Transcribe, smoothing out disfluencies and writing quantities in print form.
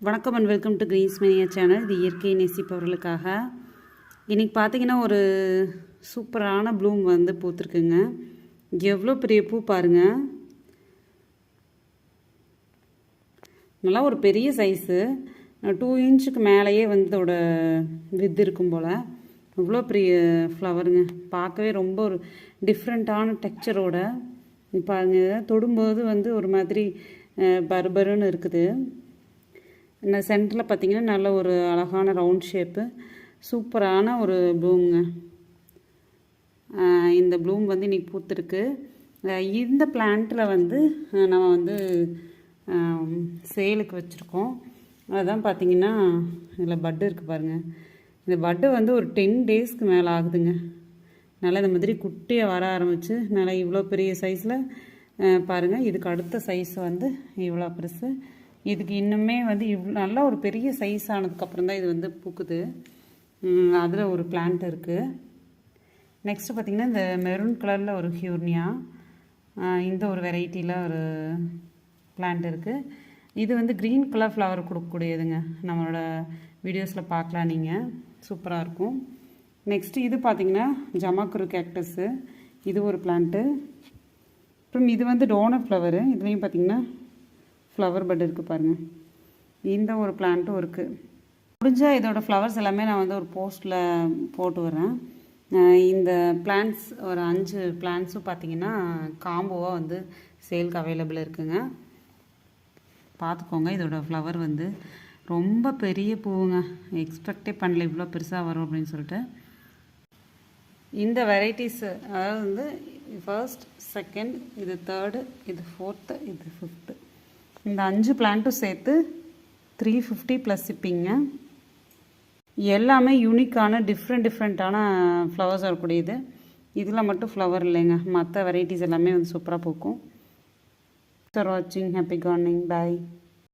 வணக்கம் and welcome to Green's மணியா channel. இது இயற்கை நேசிப்பவர்களுக்காக. இன்றைக்கி பார்த்தீங்கன்னா ஒரு சூப்பரான ப்ளூம் வந்து பூத்துருக்குங்க. எவ்வளோ பெரிய பூ பாருங்கள், நல்லா ஒரு பெரிய சைஸு, 2 இன்ச்சுக்கு மேலேயே வந்து இதோட வித்து இருக்கும் போல். இவ்வளோ பெரிய ஃப்ளவருங்க, பார்க்கவே ரொம்ப ஒரு டிஃப்ரெண்ட்டான டெக்ஸ்சரோட. பாருங்க, தொடும்போது வந்து ஒரு மாதிரி பருபருன்னு இருக்குது. இந்த சென்டரில் பார்த்திங்கன்னா நல்ல ஒரு அழகான ரவுண்ட் ஷேப்பு, சூப்பரான ஒரு ப்ளூமுங்க. இந்த ப்ளூம் வந்து இன்றைக்கி பூத்துருக்கு. இந்த பிளான்ட்டில் வந்து நம்ம வந்து சேலுக்கு வச்சுருக்கோம். அதுதான் பார்த்திங்கன்னா இதில் பட்டு இருக்குது பாருங்கள். இந்த பட்டு வந்து ஒரு 10 டேஸ்க்கு மேலே ஆகுதுங்க. நல்லா இந்த மாதிரி குட்டியாக வர ஆரம்பித்து நல்லா இவ்வளோ பெரிய சைஸில் பாருங்கள். இதுக்கு அடுத்த சைஸ் வந்து இவ்வளோ பெருசு. இதுக்கு இன்னுமே வந்து நல்லா ஒரு பெரிய சைஸ் ஆனதுக்கப்புறம் தான் இது வந்து பூக்குது. அதில் ஒரு பிளான்ட் இருக்குது. நெக்ஸ்ட்டு பார்த்திங்கன்னா இந்த மெரூன் கலரில் ஒரு ஹியூர்னியா, இந்த ஒரு வெரைட்டியில் ஒரு பிளான்ட் இருக்குது. இது வந்து க்ரீன் கலர் ஃப்ளவர் கொடுக்கக்கூடியதுங்க. நம்மளோட வீடியோஸில் பார்க்கலாம் நீங்கள், சூப்பராக இருக்கும். நெக்ஸ்ட்டு இது பார்த்திங்கன்னா ஜமாக்குரு கேக்டஸ்ஸு, இது ஒரு பிளான்ட்டு. அப்புறம் இது வந்து டோனர் ஃப்ளவரு. இதுலேயும் பார்த்திங்கன்னா ஃப்ளவர் பட் இருக்குது பாருங்கள். இந்த ஒரு பிளான்ட்டும் இருக்குது. முடிஞ்சால் இதோட ஃப்ளவர்ஸ் எல்லாமே நான் வந்து ஒரு போஸ்ட்டில் போட்டு வரேன். இந்த பிளான்ட்ஸ் ஒரு 5 பிளான்ட்ஸும் பார்த்திங்கன்னா காம்போவாக வந்து சேலுக்கு அவைலபிள் இருக்குங்க. பார்த்துக்கோங்க. இதோட ஃப்ளவர் வந்து ரொம்ப பெரிய பூவுங்க. எக்ஸ்பெக்டே பண்ணல இவ்வளோ பெருசாக வரும் அப்படின்னு சொல்லிட்டு. இந்த வெரைட்டிஸு அதாவது வந்து ஃபர்ஸ்ட், செகண்ட், இது தேர்டு, இது ஃபோர்த்து, இது ஃபிஃப்த்து, இந்த 5 பிளான்ட்டும் சேர்த்து 350 ப்ளஸ் ஷிப்பிங்க. எல்லாமே யூனிக்கான டிஃப்ரெண்ட்டான ஃப்ளவர்ஸ் வரக்கூடியது. இதில் மட்டும் ஃப்ளவர் இல்லைங்க, மற்ற வெரைட்டிஸ் எல்லாமே வந்து சூப்பராக பூக்கும். ஃபார் வாட்சிங், ஹாப்பி கார்டனிங், பாய்.